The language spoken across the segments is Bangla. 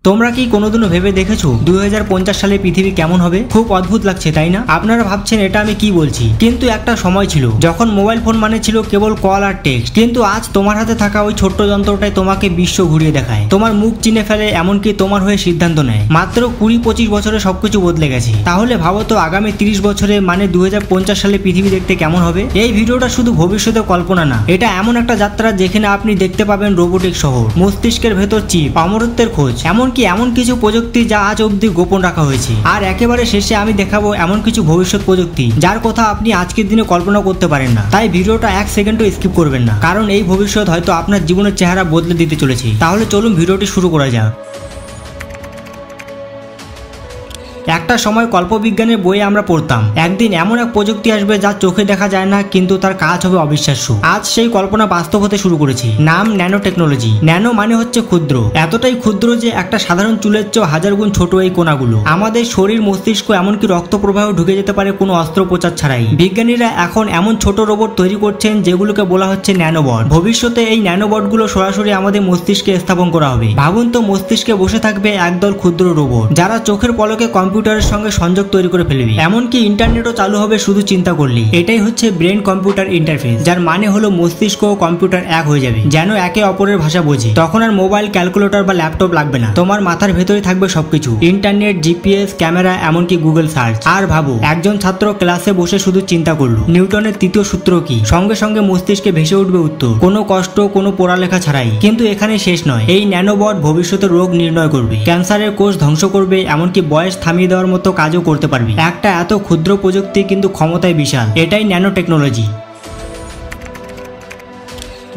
তোমরা কি কোনোদিনও ভেবে দেখেছো 2050 সালে পৃথিবী কেমন হবে? খুব অদ্ভুত লাগছে তাই না? আপনারা ভাবছেন এটা আমি কি বলছি, কিন্তু একটা সময় ছিল যখন মোবাইল ফোন মানে ছিল কেবল কল আর টেক্সট। কিন্তু আজ তোমার হাতে থাকা ওই ছোট্ট যন্ত্রটাই তোমাকে বিশ্ব ঘুরিয়ে দেখায়, তোমার মুখ চিনে ফেলে, এমনকি তোমার হয়ে সিদ্ধান্ত নেয়। মাত্র 20-25 বছরে সবকিছু বদলে গেছে। তাহলে ভাবো তো আগামী 30 বছরে মানে 2050 সালে পৃথিবী দেখতে কেমন হবে? এই ভিডিওটা শুধু ভবিষ্যতের কল্পনা না, এটা এমন একটা যাত্রা যেখানে আপনি দেখতে পাবেন রোবোটিক শহর, মস্তিষ্কের ভেতর চিপ, অমরত্বের খোঁজ, এমন কিছু প্রযুক্তি যা আজ অব্দি গোপন রাখা হয়েছে। আর একেবারে শেষে আমি দেখাবো এমন কিছু ভবিষ্যৎ প্রযুক্তি যার কথা আপনি আজকের দিনে কল্পনা করতে পারেন না। তাই ভিডিওটা 1 সেকেন্ডও স্কিপ করবেন না, কারণ এই ভবিষ্যৎ হয়তো আপনার জীবনের চেহারা বদলে দিতে চলেছে। তাহলে চলুন ভিডিওটি শুরু করা যাক। একটা সময় কল্পবিজ্ঞানের বইয়ে আমরা পড়তাম একদিন এমন এক প্রযুক্তি আসবে যা চোখে দেখা যায় না, কিন্তু তার কাজ হবে অবিশ্বাস্য। আজ সেই কল্পনা বাস্তব হতে শুরু করেছে। নাম ন্যানো টেকনোলজি। ন্যানো মানে হচ্ছে ক্ষুদ্র, এতটাই ক্ষুদ্র যে একটা সাধারণ চুলের চেয়ে 1000 গুণ ছোট এই কোনাগুলো। আমাদের শরীর, মস্তিষ্ক, এমনকি রক্ত প্রবাহ ঢুকে যেতে পারে কোনো অস্ত্রোপচার ছাড়াই। বিজ্ঞানীরা এখন এমন ছোট রোবট তৈরি করছেন যেগুলোকে বলা হচ্ছে ন্যানোবট। ভবিষ্যতে এই ন্যানোবটগুলো সরাসরি আমাদের মস্তিষ্কে স্থাপন করা হবে। ভাবুন তো, মস্তিষ্কে বসে থাকবে একদল ক্ষুদ্র রোবট যারা চোখের পলকে কম্পিউটারের সঙ্গে সংযোগ তৈরি করে ফেলবে। এমনকি ইন্টারনেটও চালু হবে শুধু চিন্তা করলেই। এটাই হচ্ছে ব্রেন কম্পিউটার ইন্টারফেস, যার মানে হলো মস্তিষ্ক ও কম্পিউটার এক হয়ে যাবে, যেন একে অপরের ভাষা বোঝে। তখন আর মোবাইল, ক্যালকুলেটর বা ল্যাপটপ লাগবে না, তোমার মাথার ভেতরে থাকবে সবকিছু, ইন্টারনেট, জিপিএস, ক্যামেরা, এমনকি গুগল সার্চ। আর ভাবো, একজন ছাত্র ক্লাসে বসে শুধু চিন্তা করলো নিউটনের তৃতীয় সূত্র কি, সঙ্গে সঙ্গে মস্তিষ্কে ভেসে উঠবে উত্তর, কোনো কষ্ট, কোনো পড়ালেখা ছাড়াই। কিন্তু এখানে শেষ নয়, এই ন্যানোবট ভবিষ্যতের রোগ নির্ণয় করবে, ক্যান্সারের কোষ ধ্বংস করবে, এমনকি বয়স থামিয়ে দেওয়ার মতো কাজও করতে পারবে। একটা এত ক্ষুদ্র প্রযুক্তি কিন্তু ক্ষমতায় বিশাল, এটাই ন্যানো টেকনোলজি।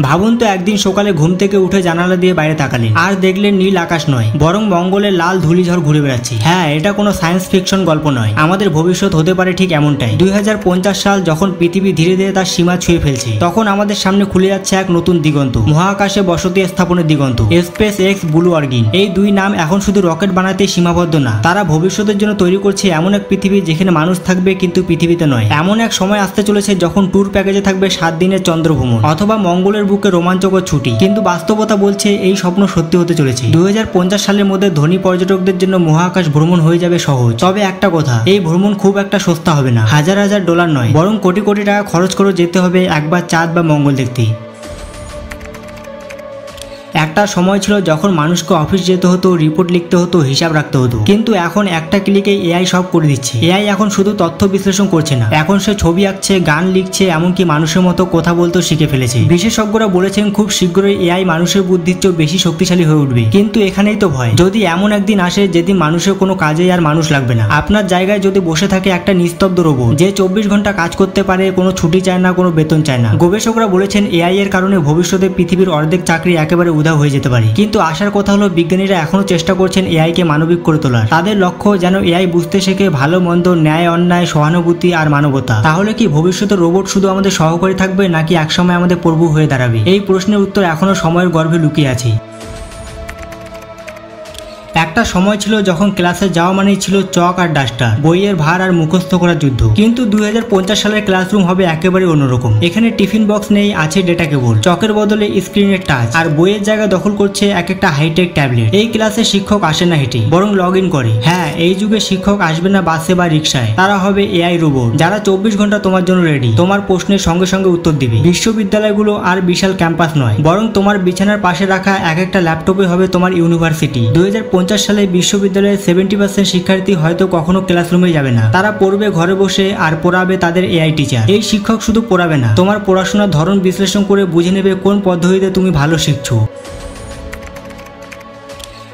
ভাবুন তো, একদিন সকালে ঘুম থেকে উঠে জানালা দিয়ে বাইরে তাকালেন আর দেখলেন নীল আকাশ নয়, বরং মঙ্গলের লাল ধূলিঝড় ঘুরে বেড়াচ্ছে। হ্যাঁ, এটা কোনো সায়েন্স ফিকশন গল্প নয়, আমাদের ভবিষ্যৎ হতে পারে ঠিক এমনটাই। 2050 সাল যখন পৃথিবী ধীরে ধীরে তার সীমা ছুঁয়ে ফেলছে, তখন আমাদের সামনে খুলে যাচ্ছে এক নতুন দিগন্ত, মহাকাশে বসতি স্থাপনের দিগন্ত। স্পেস এক্স, ব্লু অরিজিন, এই দুই নাম এখন শুধু রকেট বানাতে সীমাবদ্ধ না, তারা ভবিষ্যতের জন্য তৈরি করছে এমন এক পৃথিবী যেখানে মানুষ থাকবে কিন্তু পৃথিবীতে নয়। এমন এক সময় আসতে চলেছে যখন ট্যুর প্যাকেজে থাকবে 7 দিনের চন্দ্র ভ্রমণ অথবা মঙ্গলের বুকে রোমাঞ্চকর ছুটি। কিন্তু বাস্তবতা বলছে এই স্বপ্ন সত্যি হতে চলেছে। 2050 সালের মধ্যে ধনী পর্যটকদের জন্য মহাকাশ ভ্রমণ হয়ে যাবে সহজ। তবে একটা কথা, এই ভ্রমণ খুব একটা সস্তা হবে না, $1000 নয়, বরং কোটি কোটি টাকা খরচ করে যেতে হবে একবার চাঁদ বা মঙ্গল দেখতে। একটা সময় ছিল যখন মানুষকে অফিস যেতে হতো, রিপোর্ট লিখতে হতো, হিসাব রাখতে হতো, কিন্তু এখন একটা ক্লিকে এআই সব করে দিচ্ছে। এআই এখন শুধু তথ্য বিশ্লেষণ করছে না, এখন সে ছবি আঁকছে, গান লিখছে, এমনকি মানুষের মতো কথা বলতেও শিখে ফেলেছে। বিশেষজ্ঞরা বলেছেন খুব শীঘ্রই এআই মানুষের বুদ্ধির চেয়ে বেশি শক্তিশালী হয়ে উঠবে। কিন্তু এখানেই তো ভয়, যদি এমন একদিন আসে যেদিন মানুষের কোনো কাজেই আর মানুষ লাগবে না, আপনার জায়গায় যদি বসে থাকে একটা নিস্তব্ধ রোবট যে 24 ঘন্টা কাজ করতে পারে, কোনো ছুটি চায় না, কোনো বেতন চায় না। গবেষকরা বলেছেন এআই এর কারণে ভবিষ্যতে পৃথিবীর অর্ধেক চাকরি একেবারে উধাও হয়ে যেতে পারে। কিন্তু আসার কথা হলো, বিজ্ঞানীরা এখনো চেষ্টা করছেন এআই কে মানবিক করে তোলার। তাদের লক্ষ্য যেন এআই বুঝতে শেখে ভালো মন্দ, ন্যায় অন্যায়, সহানুভূতি আর মানবতা। তাহলে কি ভবিষ্যতে রোবট শুধু আমাদের সহকারী থাকবে, নাকি একসময় আমাদের প্রভু হয়ে দাঁড়াবে? এই প্রশ্নের উত্তর এখনো সময়ের গর্ভে লুকিয়ে আছে। একটা সময় ছিল যখন ক্লাসে যাওয়া মানেই ছিল চক আর ডাস্টার, বইয়ের ভার আর মুখস্থ করার যুদ্ধ। কিন্তু 2050 সালের ক্লাসরুম হবে একেবারে অন্যরকম। এখানে টিফিন বক্স নেই, আছে ডেটা কেবল, চকের বদলে স্ক্রিনের টাচ, আর বইয়ের জায়গা দখল করছে এক একটা হাইটেক ট্যাবলেট। এই ক্লাসে শিক্ষক আসে না হেঁটে, বরং লগ ইন করে। হ্যাঁ, এই যুগে শিক্ষক আসবে না বাসে বা রিক্সায়, তারা হবে এআই রোবট, যারা 24 ঘন্টা তোমার জন্য রেডি, তোমার প্রশ্নের সঙ্গে সঙ্গে উত্তর দিবে। বিশ্ববিদ্যালয়গুলো আর বিশাল ক্যাম্পাস নয়, বরং তোমার বিছানার পাশে রাখা এক একটা ল্যাপটপে হবে তোমার ইউনিভার্সিটি। 2050 সালে বিশ্ববিদ্যালয়ের 70% শিক্ষার্থী হয়তো কখনো ক্লাসরুমে যাবে না, তারা পড়বে ঘরে বসে আর পড়াবে তাদের এআই টিচার। এই শিক্ষক শুধু পড়াবে না, তোমার পড়াশোনার ধরন বিশ্লেষণ করে বুঝে নেবে কোন পদ্ধতিতে তুমি ভালো শিখছো।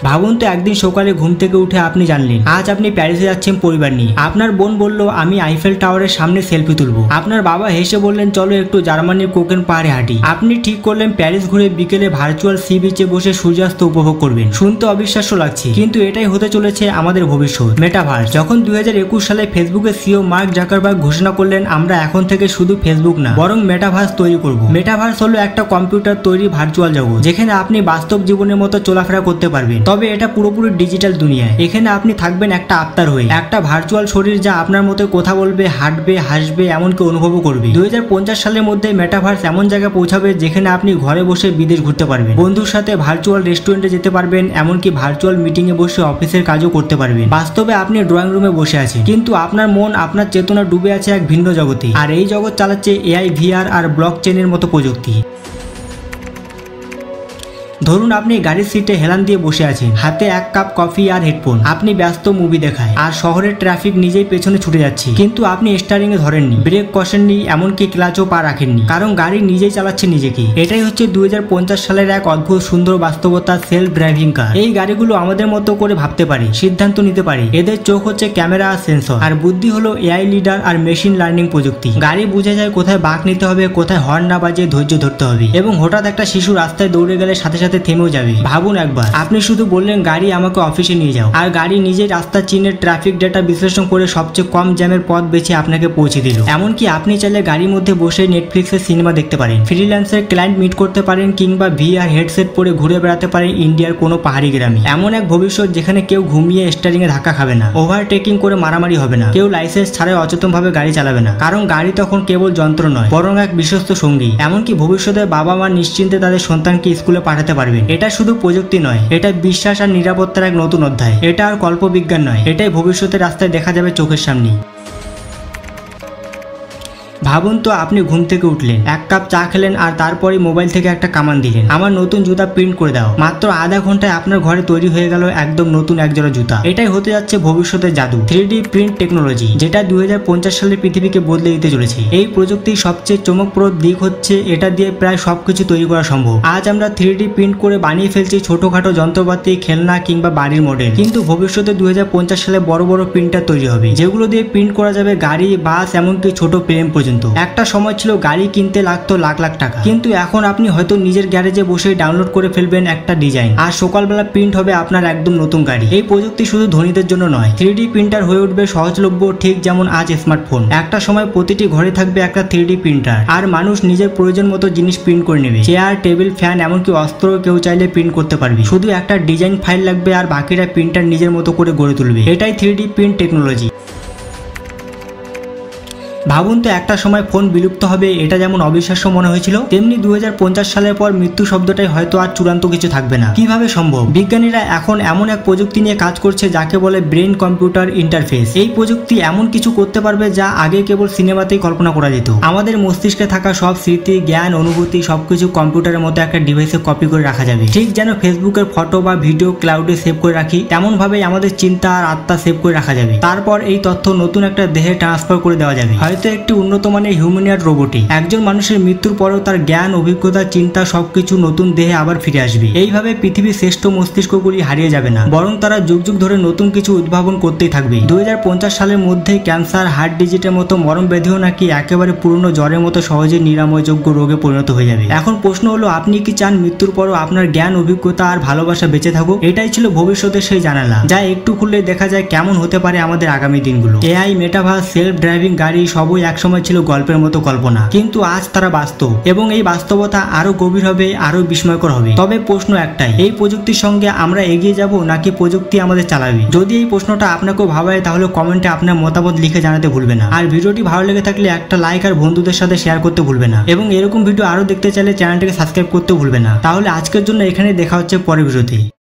ভাবুন তো, একদিন সকালে ঘুম থেকে উঠে আপনি জানলেন আজ আপনি প্যারিসে যাচ্ছেন পরিবার নিয়ে। আপনার বোন বলল আমি আইফেল টাওয়ারের সামনে সেলফি তুলবো। আপনার বাবা হেসে বললেন চলো একটু জার্মানির কোকেন পাহাড়ে হাঁটি। আপনি ঠিক করলেন প্যারিস ঘুরে বিকেলে ভার্চুয়াল সি বিচে বসে সূর্যাস্ত উপভোগ করবেন। শুনতে অবিশ্বাস্য লাগছে, কিন্তু এটাই হতে চলেছে আমাদের ভবিষ্যৎ, মেটাভার্স। যখন 2021 সালে ফেসবুকের সিইও মার্ক জাকারবার্গ ঘোষণা করলেন আমরা এখন থেকে শুধু ফেসবুক না, বরং মেটাভার্স তৈরি করব। মেটাভার্স হলো একটা কম্পিউটার তৈরি ভার্চুয়াল জগৎ যেখানে আপনি বাস্তব জীবনের মতো চলাফেরা করতে পারবেন, তবে এটা পুরোপুরি ডিজিটাল দুনিয়া। এখানে আপনি থাকবেন একটা আত্মার হয়ে, একটা ভার্চুয়াল শরীর যা আপনার মতো কথা বলবে, হাঁটবে, হাসবে, এমনকি অনুভবও করবে। 2050 সালের মধ্যে মেটাভার্স এমন জায়গায় পৌঁছাবে যেখানে আপনি ঘরে বসে বিদেশ ঘুরতে পারবেন, বন্ধুর সাথে ভার্চুয়াল রেস্টুরেন্টে যেতে পারবেন, এমনকি ভার্চুয়াল মিটিং এ বসে অফিসের কাজও করতে পারবেন। বাস্তবে আপনি ড্রয়িং রুমে বসে আছেন, কিন্তু আপনার মন, আপনার চেতনা ডুবে আছে এক ভিন্ন জগতে। আর এই জগৎ চালাচ্ছে এআই, ভিআর আর ব্লক চেনের মতো প্রযুক্তি। ধরুন আপনি গাড়ির সিটে হেলান দিয়ে বসে আছেন, হাতে এক কাপ কফি আর হেডফোন, আপনি ব্যস্ত মুভি দেখায় আর শহরের ট্রাফিক নিজেই পেছনে ছুটে যাচ্ছে, কিন্তু আপনি স্টারিং এ ধরেননি, ব্রেক কষেননি, এমনকি ক্লাচও পা রাখেননি, কারণ গাড়ি নিজেই চালাচ্ছে নিজেকে। এটাই হচ্ছে 2050 সালের এক অদ্ভুত সুন্দর বাস্তবতা, সেলফ ড্রাইভিং কার। এই গাড়িগুলো আমাদের মতো করে ভাবতে পারে, সিদ্ধান্ত নিতে পারে। এদের চোখ হচ্ছে ক্যামেরা আর সেন্সর, আর বুদ্ধি হলো এআই লিডার আর মেশিন লার্নিং প্রযুক্তি। গাড়ি বুঝে যায় কোথায় বাঁক নিতে হবে, কোথায় হর্ন না বাজে ধৈর্য ধরতে হবে, এবং হঠাৎ একটা শিশু রাস্তায় দৌড়ে গেলে সাথে সাথে থেমেও যাবে। ভাবুন একবার, আপনি শুধু বললেন গাড়ি আমাকে অফিসে নিয়ে যাও, আর গাড়ি নিজেই রাস্তার চিহ্নের ট্রাফিক ডেটা বিশ্লেষণ করে সবচেয়ে কম জ্যামের পথ বেছে আপনাকে পৌঁছে দিল। এমনকি আপনি চাইলে গাড়ির মধ্যে বসে নেটফ্লিক্সের সিনেমা দেখতে পারেন, ফ্রিল্যান্সের ক্লায়েন্ট মিট করতে পারেন, কিংবা ভিআর হেডসেট পরে ঘুরে বেড়াতে পারেন ইন্ডিয়ার কোনো পাহাড়ি গ্রামে। এমন এক ভবিষ্যৎ যেখানে কেউ ঘুমিয়ে স্টারিং এ ধাক্কা খাবে না, ওভারটেকিং করে মারামারি হবে না, কেউ লাইসেন্স ছাড়াই অচেতনভাবে গাড়ি চালাবে না, কারণ গাড়ি তখন কেবল যন্ত্র নয়, বরং এক বিশ্বস্ত সঙ্গী। এমনকি ভবিষ্যতে বাবা মা নিশ্চিন্তে তাদের সন্তানকে স্কুলে পাঠাতে পারবেন। এটা শুধু প্রযুক্তি নয়, এটা বিশ্বাস আর নিরাপত্তার এক নতুন অধ্যায়। এটা আর কল্পবিজ্ঞান নয়, এটাই ভবিষ্যতের রাস্তায় দেখা যাবে চোখের সামনে। ভাবুন তো, আপনি ঘুম থেকে উঠলেন, এক কাপ চা খেলেন, আর তারপরে মোবাইল থেকে একটা কামান দিলেন, আমার নতুন জুতা প্রিন্ট করে দাও। মাত্র আধা ঘন্টায় আপনার ঘরে তৈরি হয়ে গেল একদম নতুন একজোড়া জুতা। এটাই হতে যাচ্ছে ভবিষ্যতের জাদু, 3D প্রিন্ট টেকনোলজি, যেটা 2050 সালের পৃথিবীকে বদলে দিতে চলেছে। এই প্রযুক্তির সবচেয়ে চমকপ্রদ দিক হচ্ছে এটা দিয়ে প্রায় সবকিছু তৈরি করা সম্ভব। আজ আমরা 3D প্রিন্ট করে বানিয়ে ফেলছি ছোটখাটো যন্ত্রপাতি, খেলনা কিংবা বাড়ির মডেল, কিন্তু ভবিষ্যতে 2050 সালে বড় বড় প্রিন্টার তৈরি হবে, যেগুলো দিয়ে প্রিন্ট করা যাবে গাড়ি, বাস, এমনকি ছোট প্লেন পর্যন্ত। একটা সময় ছিল গাড়ি কিনতে লাগতো লাখ লাখ টাকা, কিন্তু এখন আপনি হয়তো নিজের গ্যারেজে বসে ডাউনলোড করে ফেলবেন একটা ডিজাইন, আর সকালবেলা প্রিন্ট হবে আপনার একদম নতুন গাড়ি। এই প্রযুক্তি শুধু ধনীদের জন্য নয়, 3D প্রিন্টার হয়ে উঠবে সহজলভ্য, ঠিক যেমন আজ স্মার্টফোন। একটা সময় প্রতিটি ঘরে থাকবে একটা 3D প্রিন্টার, আর মানুষ নিজের প্রয়োজন মতো জিনিস প্রিন্ট করে নেবে। চেয়ার, টেবিল, ফ্যান, এমনকি অস্ত্র কেউ চাইলে প্রিন্ট করতে পারবে। শুধু একটা ডিজাইন ফাইল লাগবে, আর বাকিরা প্রিন্টার নিজের মতো করে গড়ে তুলবে। এটাই 3D প্রিন্ট টেকনোলজি। ভাবুন তো, একটা সময় ফোন বিলুপ্ত হবে, এটা যেমন অবিশ্বাস্য মনে হয়েছিল, তেমনি 2050 সালের পর মৃত্যু শব্দটাই হয়তো আর চূড়ান্ত কিছু থাকবে না। কিভাবে সম্ভব? বিজ্ঞানীরা এখন এমন এক প্রযুক্তি নিয়ে কাজ করছে যাকে বলে ব্রেন কম্পিউটার ইন্টারফেস। এই প্রযুক্তি এমন কিছু করতে পারবে যা আগে কেবল সিনেমাতেই কল্পনা করা যেত। আমাদের মস্তিষ্কে থাকা সব স্মৃতি, জ্ঞান, অনুভূতি সবকিছু কম্পিউটারের মতো একটা ডিভাইসে কপি করে রাখা যাবে। ঠিক যেন ফেসবুকের ফটো বা ভিডিও ক্লাউডে সেভ করে রাখি, তেমন ভাবেই আমাদের চিন্তা আর আত্মা সেভ করে রাখা যাবে। তারপর এই তথ্য নতুন একটা দেহে ট্রান্সফার করে দেওয়া যাবে, হয়তো একটি উন্নত মানের হিউম্যানয়েড রোবটে। একজন মানুষের মৃত্যুর পরেও তার জ্ঞান, অভিজ্ঞতা, চিন্তা সবকিছু নতুন দেহে আবার ফিরে আসবে। এইভাবে পৃথিবীর শ্রেষ্ঠ মস্তিষ্কগুলি হারিয়ে যাবে না, বরং তারা যুগ যুগ ধরে নতুন কিছু উদ্ভাবন করতেই থাকবে। 2050 সালের মধ্যে ক্যান্সার, হার্ট ডিজিটের মতো মরণ ব্যাধিও নাকি একেবারে পুরনো জ্বরের মতো সহজে নিরাময়যোগ্য রোগে পরিণত হয়ে যাবে। এখন প্রশ্ন হলো, আপনি কি চান মৃত্যুর পরও আপনার জ্ঞান, অভিজ্ঞতা আর ভালোবাসা বেঁচে থাকুক? এটাই ছিল ভবিষ্যতের সেই জানালা, যা একটু খুললে দেখা যায় কেমন হতে পারে আমাদের আগামী দিনগুলো। এআই, মেটাভার্স, সেলফ ড্রাইভিং গাড়ি সবই একসময় ছিল গল্পের মতো কল্পনা, কিন্তু আজ তারা বাস্তব, এবং এই বাস্তবতা আরো গভীর হবে, আরো বিস্ময়কর হবে। তবে প্রশ্ন একটাই, এই প্রযুক্তির সঙ্গে আমরা এগিয়ে যাব নাকি প্রযুক্তি আমাদের চালাবে? যদি এই প্রশ্নটা আপনাকেও ভাবায়, তাহলে কমেন্টে আপনার মতামত লিখে জানাতে ভুলবে না। আর ভিডিওটি ভালো লেগে থাকলে একটা লাইক আর বন্ধুদের সাথে শেয়ার করতে ভুলবে না, এবং এরকম ভিডিও আরো দেখতে চাইলে চ্যানেলটিকে সাবস্ক্রাইব করতে ভুলবে না। তাহলে আজকের জন্য এখানে দেখা হচ্ছে পরের ভিডিওতে।